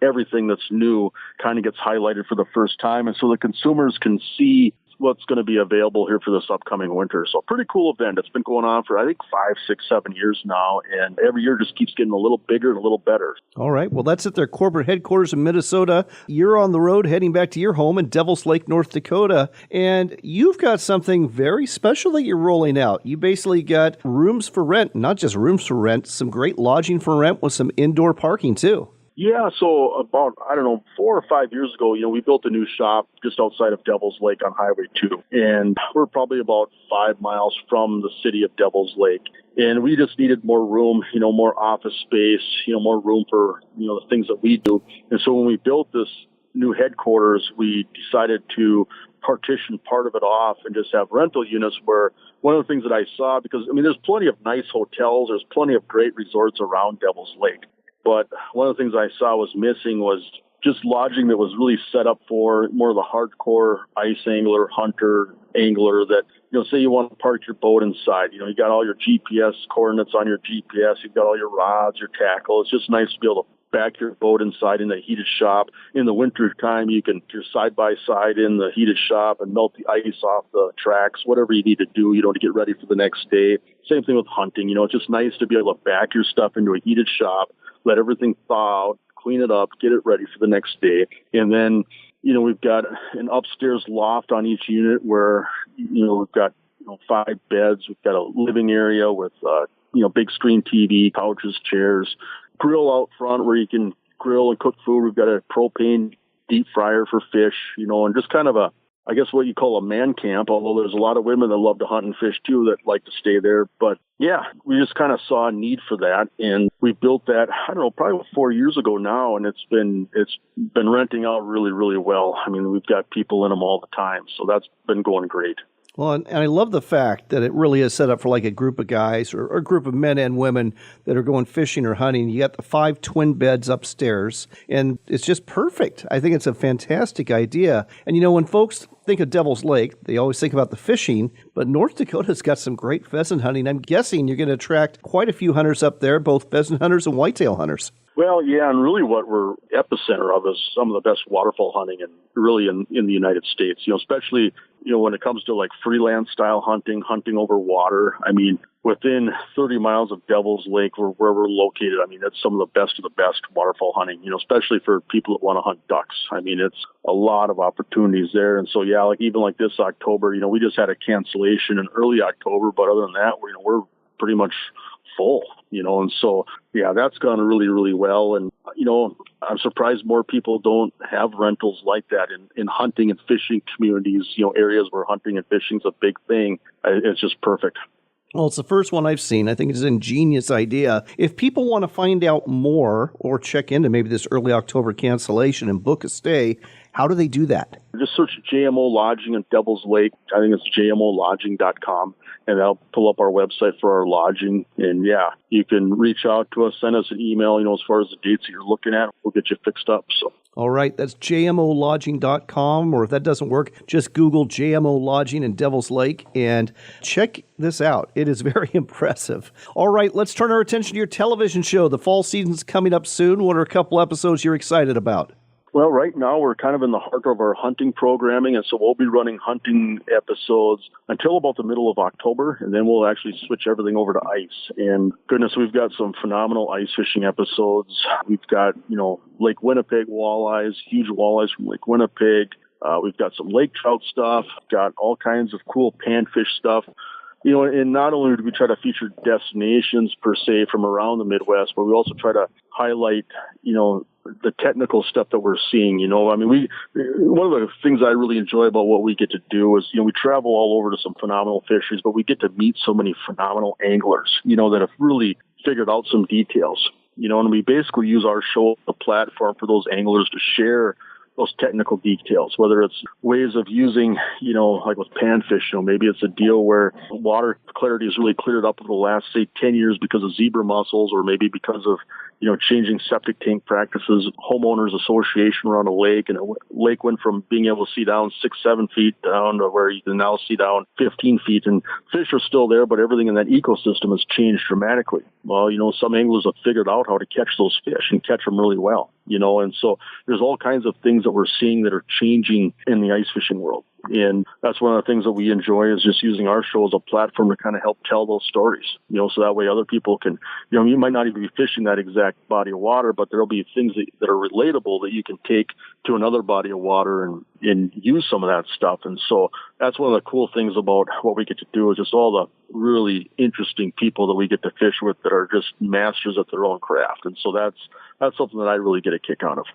everything that's new kind of gets highlighted for the first time. And so the consumers can see what's going to be available here for this upcoming winter. So pretty cool event. It's been going on for, I think, 5, 6, 7 years now. And every year just keeps getting a little bigger and a little better. All right. Well, that's at their corporate headquarters in Minnesota. You're on the road heading back to your home in Devil's Lake, North Dakota. And you've got something very special that you're rolling out. You basically got rooms for rent, not just rooms for rent, some great lodging for rent with some indoor parking too. Yeah, so about, 4 or 5 years ago, we built a new shop just outside of Devil's Lake on Highway 2. And we're probably about 5 miles from the city of Devil's Lake. And we just needed more room, more office space, more room for, the things that we do. And so when we built this new headquarters, we decided to partition part of it off and just have rental units where one of the things that I saw, because, there's plenty of nice hotels, there's plenty of great resorts around Devil's Lake. But one of the things I saw was missing was just lodging that was really set up for more of the hardcore ice angler, hunter, angler that, say you want to park your boat inside. You got all your GPS coordinates on your GPS. You've got all your rods, your tackle. It's just nice to be able to back your boat inside in the heated shop. In the winter time, you can your side-by-side in the heated shop and melt the ice off the tracks, whatever you need to do, to get ready for the next day. Same thing with hunting. It's just nice to be able to back your stuff into a heated shop, let everything thaw out, clean it up, get it ready for the next day. And then, we've got an upstairs loft on each unit where, we've got, 5 beds. We've got a living area with, big screen TV, couches, chairs, grill out front where you can grill and cook food. We've got a propane deep fryer for fish, and just kind of I guess what you call a man camp, although there's a lot of women that love to hunt and fish too that like to stay there. But yeah, we just kind of saw a need for that. And we built that, I don't know, probably 4 years ago now. And it's been renting out really, really well. I mean, we've got people in them all the time. So that's been going great. Well, and I love the fact that it really is set up for like a group of guys or a group of men and women that are going fishing or hunting. You got the 5 twin beds upstairs, and it's just perfect. I think it's a fantastic idea. And, when folks think of Devil's Lake, they always think about the fishing, but North Dakota's got some great pheasant hunting. I'm guessing you're going to attract quite a few hunters up there, both pheasant hunters and whitetail hunters. Well, yeah, and really what we're epicenter of is some of the best waterfowl hunting and really in the United States, especially, when it comes to like freelance style hunting over water. I mean, within 30 miles of Devil's Lake, where we're located, I mean, that's some of the best waterfowl hunting, especially for people that want to hunt ducks. I mean, it's a lot of opportunities there. And so, yeah, even like this October, we just had a cancellation in early October, but other than that, we're pretty much full, and so, yeah, that's gone really, really well. And, I'm surprised more people don't have rentals like that in hunting and fishing communities, areas where hunting and fishing is a big thing. It's just perfect. Well, it's the first one I've seen. I think it's an ingenious idea. If people want to find out more or check into maybe this early October cancellation and book a stay, how do they do that? Just search JMO Lodging in Devil's Lake. I think it's jmolodging.com, and that'll pull up our website for our lodging. And, yeah, you can reach out to us, send us an email, as far as the dates that you're looking at. We'll get you fixed up. So. All right, that's jmolodging.com, or if that doesn't work, just Google JMO Lodging in Devil's Lake and check this out. It is very impressive. All right, let's turn our attention to your television show. The fall season's coming up soon. What are a couple episodes you're excited about? Well, right now we're kind of in the heart of our hunting programming, and so we'll be running hunting episodes until about the middle of October, and then we'll actually switch everything over to ice. And goodness, we've got some phenomenal ice fishing episodes. We've got, Lake Winnipeg walleyes, huge walleyes from Lake Winnipeg. We've got some lake trout stuff, got all kinds of cool panfish stuff. And not only do we try to feature destinations per se from around the Midwest, but we also try to highlight, the technical stuff that we're seeing. I mean, one of the things I really enjoy about what we get to do is, we travel all over to some phenomenal fisheries, but we get to meet so many phenomenal anglers, that have really figured out some details, and we basically use our show as a platform for those anglers to share those technical details, whether it's ways of using, like with panfish, maybe it's a deal where water clarity has really cleared up over the last, say, 10 years because of zebra mussels, or maybe because of, changing septic tank practices, homeowners association around a lake, and a lake went from being able to see down 6-7 feet down to where you can now see down 15 feet, and fish are still there, but everything in that ecosystem has changed dramatically. Well, some anglers have figured out how to catch those fish and catch them really well, and so there's all kinds of things that we're seeing that are changing in the ice fishing world. And that's one of the things that we enjoy, is just using our show as a platform to kind of help tell those stories, so that way other people can, you might not even be fishing that exact body of water, but there'll be things that are relatable that you can take to another body of water and use some of that stuff. And so that's one of the cool things about what we get to do, is just all the really interesting people that we get to fish with that are just masters at their own craft. And so that's something that I really get a kick out of.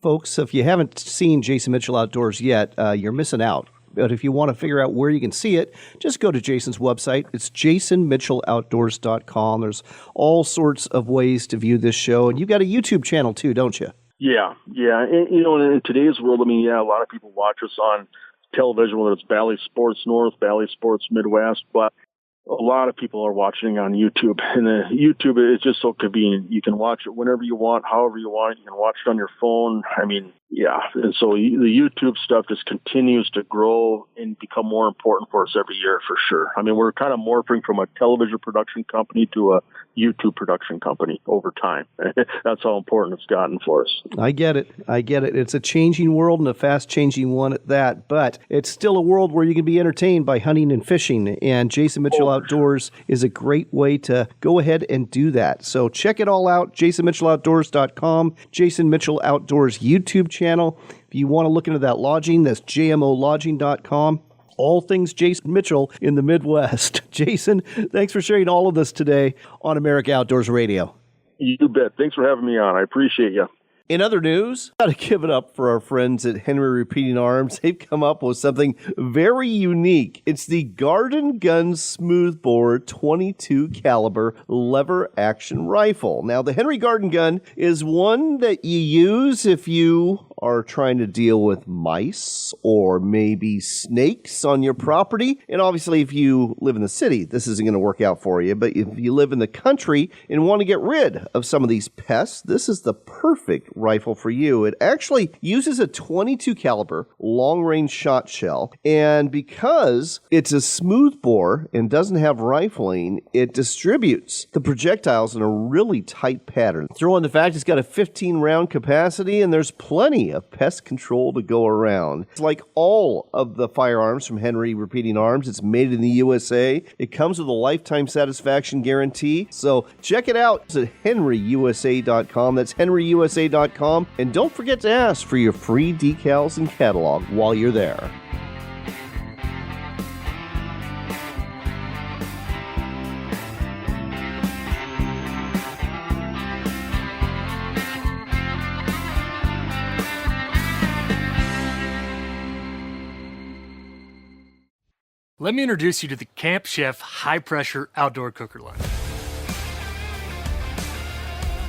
Folks, if you haven't seen Jason Mitchell Outdoors yet, you're missing out. But if you want to figure out where you can see it, just go to Jason's website. It's jasonmitchelloutdoors.com. There's all sorts of ways to view this show. And you've got a YouTube channel too, don't you? Yeah. And, in today's world, a lot of people watch us on television, whether it's Bally Sports North, Bally Sports Midwest. But a lot of people are watching on YouTube, and the YouTube is just so convenient. You can watch it whenever you want, however you want. You can watch it on your phone. I mean, yeah. And so the YouTube stuff just continues to grow and become more important for us every year, for sure. I mean, we're kind of morphing from a television production company to a YouTube production company over time. That's how important it's gotten for us. I get it. It's a changing world and a fast-changing one at that, but it's still a world where you can be entertained by hunting and fishing, and Jason Mitchell Outdoors is a great way to go ahead and do that. So check it all out, jasonmitchelloutdoors.com, Jason Mitchell Outdoors YouTube channel. If you want to look into that lodging, that's jmolodging.com. All things Jason Mitchell in the Midwest. Jason, thanks for sharing all of this today on America Outdoors Radio. You bet. Thanks for having me on. I appreciate you. In other news, got to give it up for our friends at Henry Repeating Arms. They've come up with something very unique. It's the Garden Gun Smoothbore 22 caliber lever action rifle. Now, the Henry Garden Gun is one that you use if you are trying to deal with mice or maybe snakes on your property. And obviously, if you live in the city, this isn't going to work out for you. But if you live in the country and want to get rid of some of these pests, this is the perfect rifle for you. It actually uses a 22 caliber long-range shot shell. And because it's a smooth bore and doesn't have rifling, it distributes the projectiles in a really tight pattern. Throw in the fact it's got a 15-round capacity, and there's plenty of pest control to go around. It's like all of the firearms from Henry Repeating Arms. It's made in the USA. It comes with a lifetime satisfaction guarantee. So check it out. It's at henryusa.com. That's henryusa.com. And don't forget to ask for your free decals and catalog while you're there. Let me introduce you to the Camp Chef high-pressure outdoor cooker line.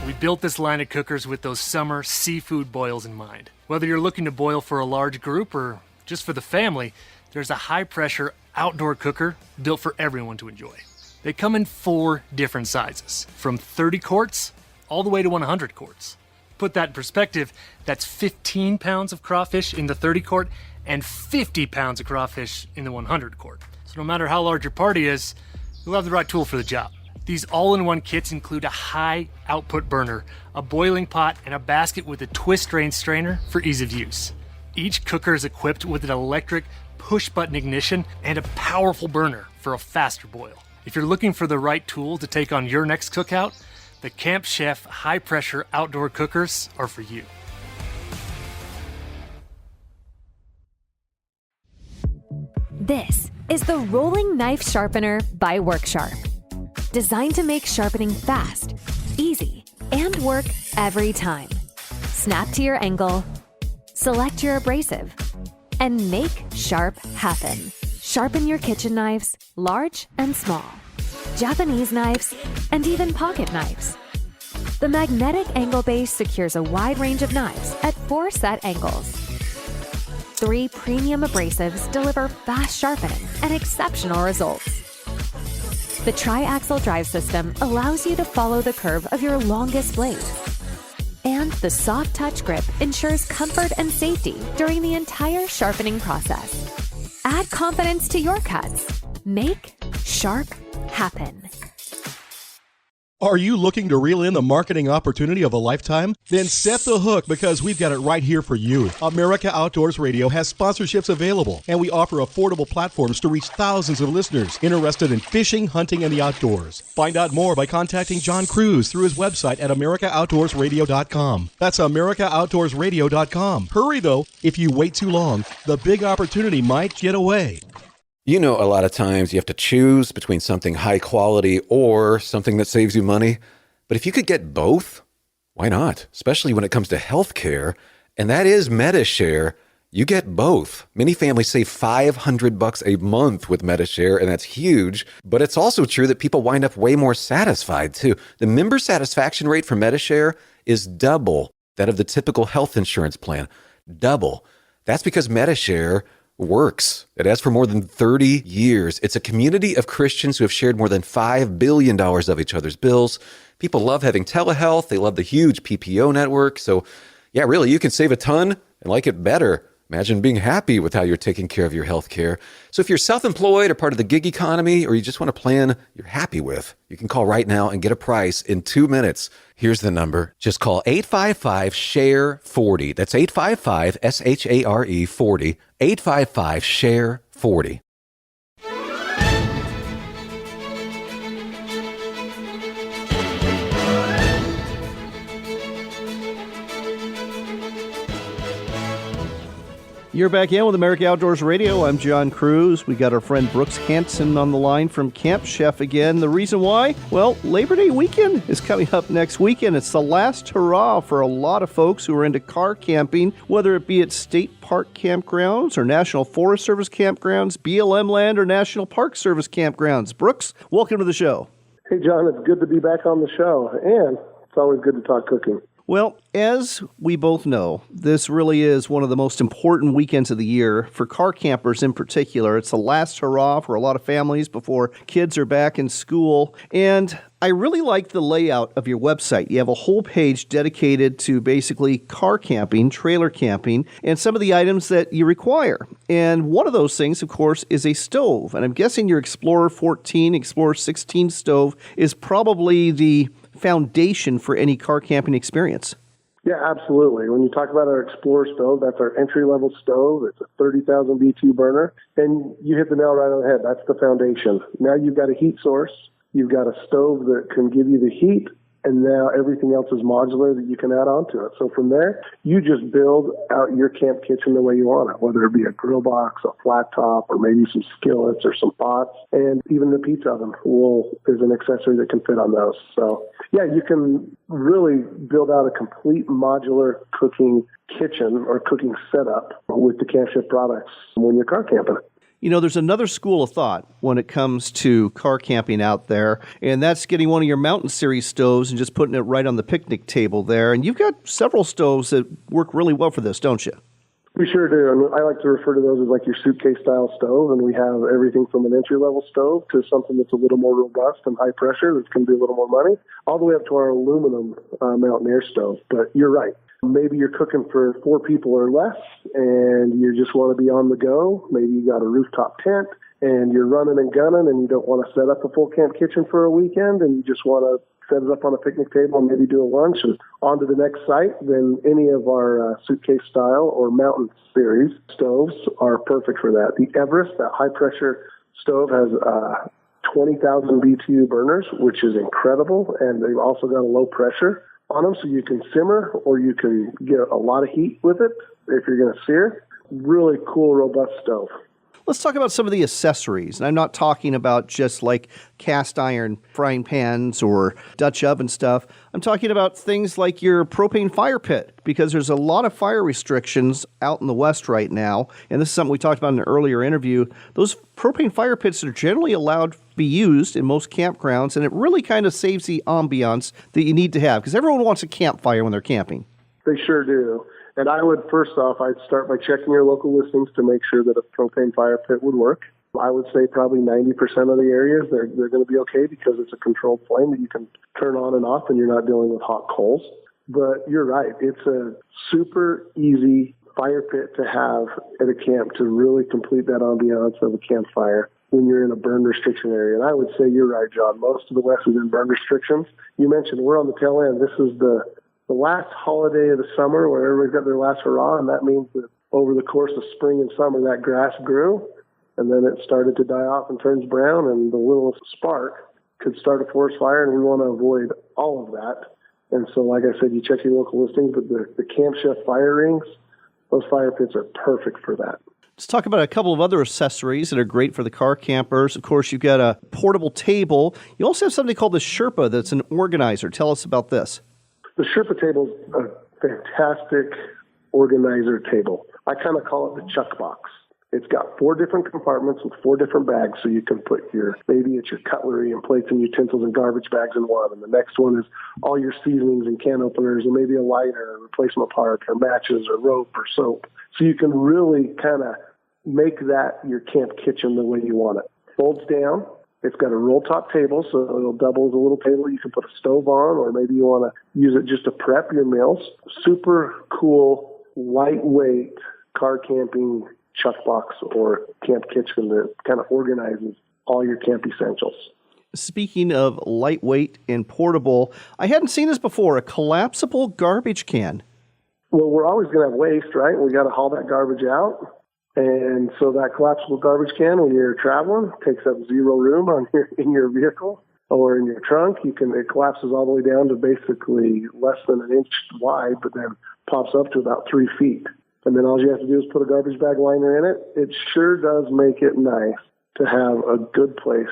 We built this line of cookers with those summer seafood boils in mind. Whether you're looking to boil for a large group or just for the family, there's a high-pressure outdoor cooker built for everyone to enjoy. They come in 4 different sizes, from 30 quarts all the way to 100 quarts. Put that in perspective, that's 15 pounds of crawfish in the 30 quart and 50 pounds of crawfish in the 100 quart. So no matter how large your party is, you'll have the right tool for the job. These all-in-one kits include a high-output burner, a boiling pot, and a basket with a twist-drain strainer for ease of use. Each cooker is equipped with an electric push-button ignition and a powerful burner for a faster boil. If you're looking for the right tool to take on your next cookout, the Camp Chef high-pressure outdoor cookers are for you. This is the Rolling Knife Sharpener by WorkSharp. Designed to make sharpening fast, easy, and work every time. Snap to your angle, select your abrasive, and make sharp happen. Sharpen your kitchen knives, large and small, Japanese knives, and even pocket knives. The magnetic angle base secures a wide range of knives at 4 set angles. 3 premium abrasives deliver fast sharpening and exceptional results. The tri-axle drive system allows you to follow the curve of your longest blade. And the soft touch grip ensures comfort and safety during the entire sharpening process. Add confidence to your cuts. Make sharp happen. Are you looking to reel in the marketing opportunity of a lifetime? Then set the hook, because we've got it right here for you. America Outdoors Radio has sponsorships available, and we offer affordable platforms to reach thousands of listeners interested in fishing, hunting, and the outdoors. Find out more by contacting John Kruse through his website at AmericaOutdoorsRadio.com. That's AmericaOutdoorsRadio.com. Hurry, though. If you wait too long, the big opportunity might get away. You know, a lot of times you have to choose between something high quality or something that saves you money. But if you could get both, why not? Especially when it comes to healthcare, and that is MediShare. You get both. Many families save $500 a month with MediShare, and that's huge. But it's also true that people wind up way more satisfied, too. The member satisfaction rate for MediShare is double that of the typical health insurance plan. Double. That's because MediShare works. It has for more than 30 years. It's a community of Christians who have shared more than $5 billion of each other's bills. People love having telehealth. They love the huge PPO network. So, yeah, really, you can save a ton and like it better. Imagine being happy with how you're taking care of your health care. So if you're self-employed or part of the gig economy, or you just want a plan you're happy with, you can call right now and get a price in 2 minutes. Here's the number. Just call 855-SHARE-40. That's 855-SHARE-40. 855-SHARE-40. You're back in with America Outdoors Radio. I'm John Kruse. We got our friend Brooks Hansen on the line from Camp Chef again. The reason why? Well, Labor Day weekend is coming up next weekend. It's the last hurrah for a lot of folks who are into car camping, whether it be at state park campgrounds or National Forest Service campgrounds, BLM land, or National Park Service campgrounds. Brooks, welcome to the show. Hey, John. It's good to be back on the show, and it's always good to talk cooking. Well, as we both know, this really is one of the most important weekends of the year for car campers in particular. It's the last hurrah for a lot of families before kids are back in school. And I really like the layout of your website. You have a whole page dedicated to basically car camping, trailer camping, and some of the items that you require. And one of those things, of course, is a stove. And I'm guessing your Explorer 14, Explorer 16 stove is probably the foundation for any car camping experience. Yeah, absolutely. When you talk about our Explorer stove, that's our entry-level stove. It's a 30,000 BTU burner, and you hit the nail right on the head. That's the foundation. Now you've got a heat source. You've got a stove that can give you the heat, and now everything else is modular that you can add on to it. So from there, you just build out your camp kitchen the way you want it, whether it be a grill box, a flat top, or maybe some skillets or some pots. And even the pizza oven is an accessory that can fit on those. So, yeah, you can really build out a complete modular cooking kitchen or cooking setup with the Camp Chef products when you're car camping. You know, there's another school of thought when it comes to car camping out there, and that's getting one of your Mountain Series stoves and just putting it right on the picnic table there. And you've got several stoves that work really well for this, don't you? We sure do. And I like to refer to those as like your suitcase-style stove, and we have everything from an entry-level stove to something that's a little more robust and high pressure that's going to be a little more money, all the way up to our aluminum Mountaineer stove. But you're right. Maybe you're cooking for 4 people or less, and you just want to be on the go. Maybe you got a rooftop tent, and you're running and gunning, and you don't want to set up a full camp kitchen for a weekend, and you just want to set it up on a picnic table and maybe do a lunch and on to the next site. Then any of our suitcase style or Mountain Series stoves are perfect for that. The Everest, that high-pressure stove, has 20,000 BTU burners, which is incredible, and they've also got a low pressure on them, so you can simmer or you can get a lot of heat with it if you're going to sear. Really cool, robust stove. Let's talk about some of the accessories. And I'm not talking about just like cast iron frying pans or Dutch oven stuff. I'm talking about things like your propane fire pit, because there's a lot of fire restrictions out in the West right now. And this is something we talked about in an earlier interview. Those propane fire pits are generally allowed to be used in most campgrounds, and it really kind of saves the ambiance that you need to have, because everyone wants a campfire when they're camping. They sure do. And I would, first off, I'd start by checking your local listings to make sure that a propane fire pit would work. I would say probably 90% of the areas, they're going to be okay because it's a controlled flame that you can turn on and off and you're not dealing with hot coals. But you're right. It's a super easy fire pit to have at a camp to really complete that ambiance of a campfire when you're in a burn restriction area. And I would say you're right, John. Most of the West is in burn restrictions. You mentioned we're on the tail end. This is the last holiday of the summer where everybody's got their last hurrah, and that means that over the course of spring and summer, that grass grew, and then it started to die off and turns brown, and the littlest spark could start a forest fire, and we want to avoid all of that. And so, like I said, you check your local listings, but the Camp Chef fire rings, those fire pits are perfect for that. Let's talk about a couple of other accessories that are great for the car campers. Of course, you've got a portable table. You also have something called the Sherpa that's an organizer. Tell us about this. The Sherpa table is a fantastic organizer table. I kind of call it the Chuck box. It's got 4 different compartments with 4 different bags, so you can put maybe it's your cutlery and plates and utensils and garbage bags in one, and the next one is all your seasonings and can openers, and maybe a lighter, a replacement part, or matches, or rope, or soap. So you can really kind of make that your camp kitchen the way you want it. Folds down. It's got a roll-top table, so it'll double as a little table. You can put a stove on, or maybe you want to use it just to prep your meals. Super cool, lightweight car camping chuck box or camp kitchen that kind of organizes all your camp essentials. Speaking of lightweight and portable, I hadn't seen this before, a collapsible garbage can. Well, we're always going to have waste, right? We got to haul that garbage out. And so that collapsible garbage can, when you're traveling, takes up zero room in your vehicle or in your trunk. It collapses all the way down to basically less than an inch wide, but then pops up to about 3 feet. And then all you have to do is put a garbage bag liner in it. It sure does make it nice to have a good place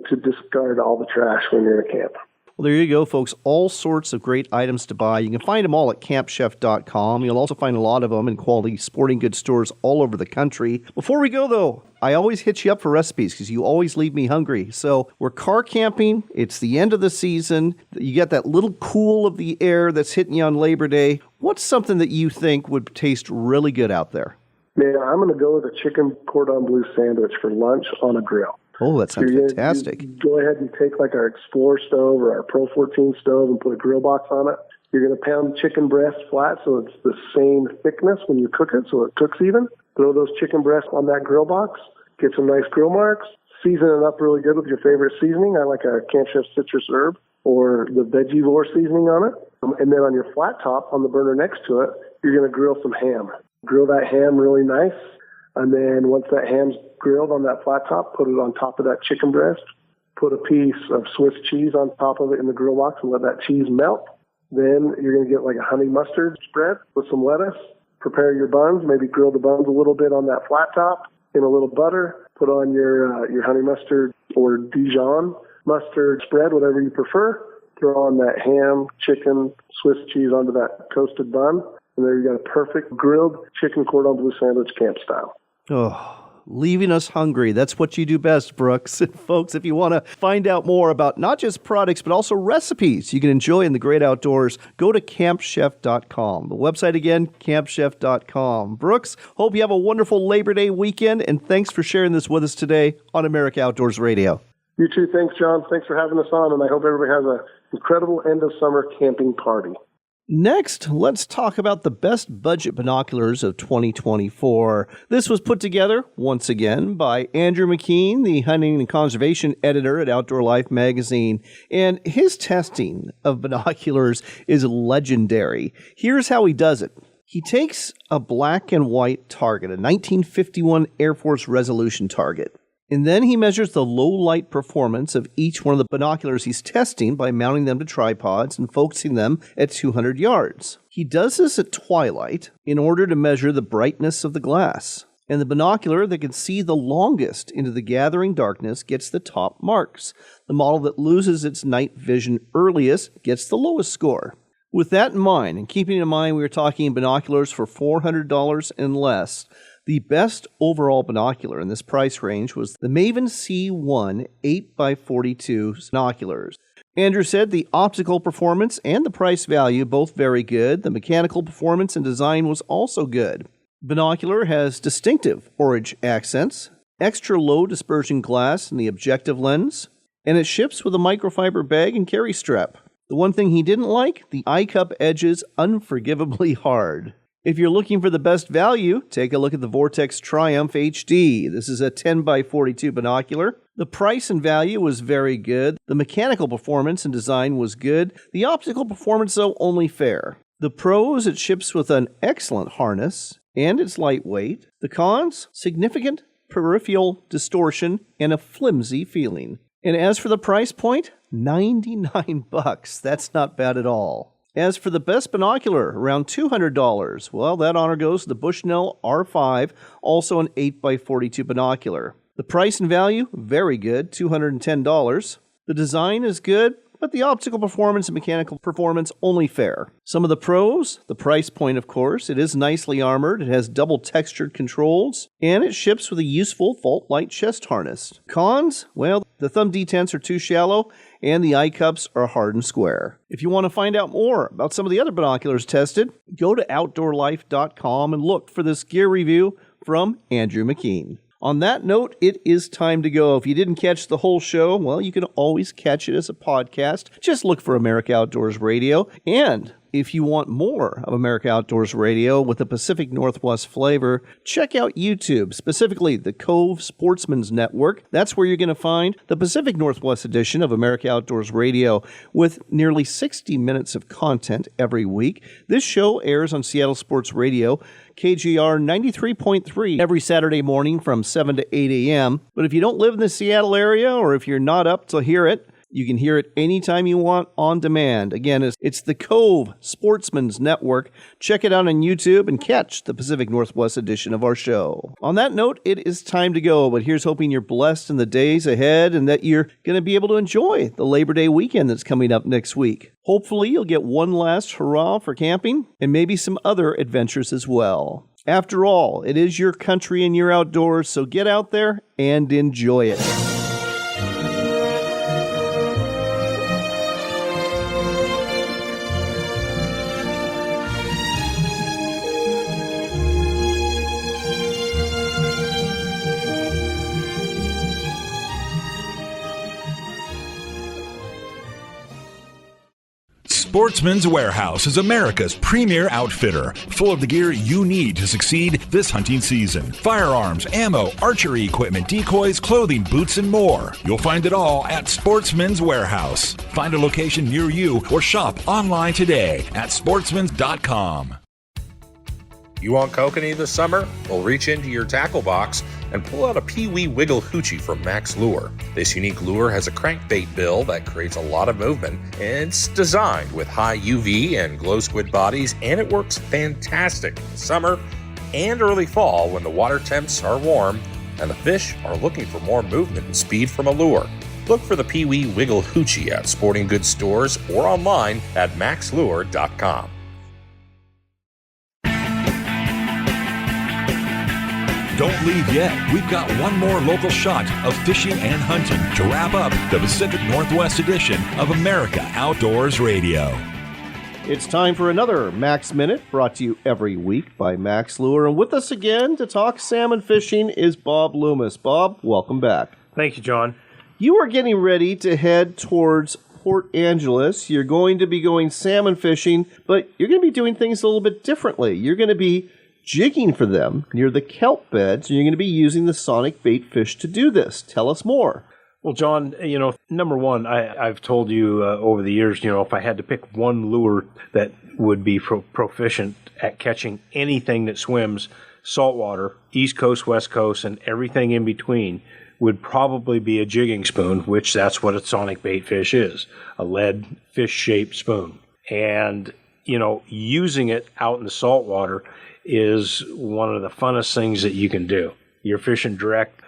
to discard all the trash when you're at camp. Well, there you go, folks. All sorts of great items to buy. You can find them all at campchef.com. You'll also find a lot of them in quality sporting goods stores all over the country. Before we go, though, I always hit you up for recipes because you always leave me hungry. So we're car camping. It's the end of the season. You get that little cool of the air that's hitting you on Labor Day. What's something that you think would taste really good out there? Man, I'm going to go with a chicken cordon bleu sandwich for lunch on a grill. Oh, that sounds fantastic. You go ahead and take like our Explorer stove or our Pro 14 stove and put a grill box on it. You're going to pound chicken breast flat so it's the same thickness when you cook it, so it cooks even. Throw those chicken breasts on that grill box. Get some nice grill marks. Season it up really good with your favorite seasoning. I like a Camp Chef citrus herb or the Vegevore seasoning on it. And then on your flat top on the burner next to it, you're going to grill some ham. Grill that ham really nice. And then once that ham's grilled on that flat top, put it on top of that chicken breast. Put a piece of Swiss cheese on top of it in the grill box and let that cheese melt. Then you're going to get like a honey mustard spread with some lettuce. Prepare your buns. Maybe grill the buns a little bit on that flat top in a little butter. Put on your honey mustard or Dijon mustard spread, whatever you prefer. Throw on that ham, chicken, Swiss cheese onto that toasted bun. And there you got a perfect grilled chicken cordon bleu sandwich camp style. Oh, leaving us hungry. That's what you do best, Brooks. And folks, if you want to find out more about not just products, but also recipes you can enjoy in the great outdoors, go to campchef.com. The website again, campchef.com. Brooks, hope you have a wonderful Labor Day weekend, and thanks for sharing this with us today on America Outdoors Radio. You too. Thanks, John. Thanks for having us on, and I hope everybody has an incredible end of summer camping party. Next, let's talk about the best budget binoculars of 2024. This was put together, once again, by Andrew McKean, the hunting and conservation editor at Outdoor Life magazine. And his testing of binoculars is legendary. Here's how he does it. He takes a black and white target, a 1951 Air Force resolution target. And then he measures the low light performance of each one of the binoculars he's testing by mounting them to tripods and focusing them at 200 yards. He does this at twilight in order to measure the brightness of the glass. And the binocular that can see the longest into the gathering darkness gets the top marks. The model that loses its night vision earliest gets the lowest score. With that in mind, and keeping in mind we were talking binoculars for $400 and less, the best overall binocular in this price range was the Maven C1 8x42 binoculars. Andrew said the optical performance and the price value both very good. The mechanical performance and design was also good. Binocular has distinctive orange accents, extra low dispersion glass in the objective lens, and it ships with a microfiber bag and carry strap. The one thing he didn't like, the eye cup edges unforgivably hard. If you're looking for the best value, take a look at the Vortex Triumph HD. This is a 10x42 binocular. The price and value was very good. The mechanical performance and design was good. The optical performance, though, only fair. The pros, it ships with an excellent harness, and it's lightweight. The cons, significant peripheral distortion and a flimsy feeling. And as for the price point, $99. That's not bad at all. As for the best binocular, around $200. Well, that honor goes to the Bushnell R5, also an 8x42 binocular. The price and value, very good, $210. The design is good, but the optical performance and mechanical performance only fair. Some of the pros, the price point, of course. It is nicely armored, it has double textured controls, and it ships with a useful fault light chest harness. Cons, well, the thumb detents are too shallow, and the eye cups are hard and square. If you want to find out more about some of the other binoculars tested, go to OutdoorLife.com and look for this gear review from Andrew McKean. On that note, it is time to go. If you didn't catch the whole show, well, you can always catch it as a podcast. Just look for America Outdoors Radio. And if you want more of America Outdoors Radio with a Pacific Northwest flavor, check out YouTube, specifically the Cove Sportsman's Network. That's where you're going to find the Pacific Northwest edition of America Outdoors Radio with nearly 60 minutes of content every week. This show airs on Seattle Sports Radio, KGR 93.3 every Saturday morning from 7 to 8 a.m. But if you don't live in the Seattle area or if you're not up to hear it, you can hear it anytime you want on demand. Again, it's the Cove Sportsman's Network. Check it out on YouTube and catch the Pacific Northwest edition of our show. On that note, it is time to go, but here's hoping you're blessed in the days ahead and that you're going to be able to enjoy the Labor Day weekend that's coming up next week. Hopefully, you'll get one last hurrah for camping and maybe some other adventures as well. After all, it is your country and your outdoors, so get out there and enjoy it. Sportsman's Warehouse is America's premier outfitter, full of the gear you need to succeed this hunting season. Firearms, ammo, archery equipment, decoys, clothing, boots, and more. You'll find it all at Sportsman's Warehouse. Find a location near you or shop online today at sportsmans.com. You want kokanee this summer? Well, reach into your tackle box and pull out a Pee-wee Wiggle Hoochie from Max Lure. This unique lure has a crankbait bill that creates a lot of movement, and it's designed with high UV and glow squid bodies, and it works fantastic in the summer and early fall when the water temps are warm and the fish are looking for more movement and speed from a lure. Look for the Pee-wee Wiggle Hoochie at sporting goods stores or online at maxlure.com. Don't leave yet. We've got one more local shot of fishing and hunting to wrap up the Pacific Northwest edition of America Outdoors Radio. It's time for another Max Minute, brought to you every week by Max Lure. And with us again to talk salmon fishing is Bob Loomis. Bob, welcome back. Thank you, John. You are getting ready to head towards Port Angeles. You're going to be going salmon fishing, but you're going to be doing things a little bit differently. You're going to be jigging for them near the kelp beds, and you're going to be using the sonic bait fish to do this. Tell us more. Well, John, number one, I've told you over the years, if I had to pick one lure that would be proficient at catching anything that swims saltwater, East Coast, West Coast, and everything in between, would probably be a jigging spoon, which that's what a sonic bait fish is, a lead fish-shaped spoon. And, using it out in the saltwater is one of the funnest things that you can do. You're fishing direct,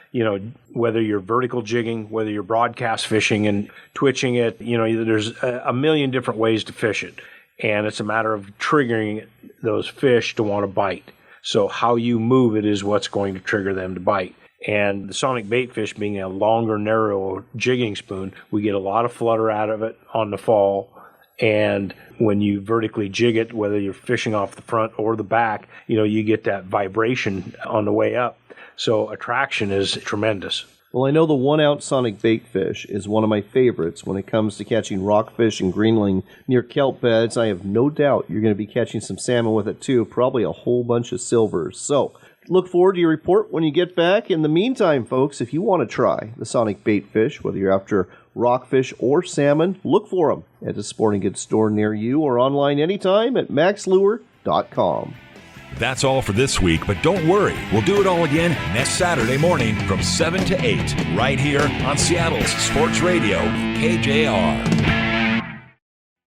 whether you're vertical jigging, whether you're broadcast fishing and twitching it, there's a million different ways to fish it. And it's a matter of triggering those fish to want to bite. So how you move it is what's going to trigger them to bite. And the sonic bait fish being a longer, narrow jigging spoon, we get a lot of flutter out of it on the fall. And when you vertically jig it, whether you're fishing off the front or the back, you get that vibration on the way up. So attraction is tremendous. Well, I know the 1 ounce sonic bait fish is one of my favorites when it comes to catching rockfish and greenling near kelp beds. I have no doubt you're going to be catching some salmon with it too, probably a whole bunch of silvers. So look forward to your report when you get back. In the meantime, folks, if you want to try the sonic bait fish, whether you're after rockfish or salmon, look for them at a sporting goods store near you or online anytime at maxlure.com. That's all for this week, but don't worry. We'll do it all again next Saturday morning from 7 to 8, right here on Seattle's Sports Radio, KJR.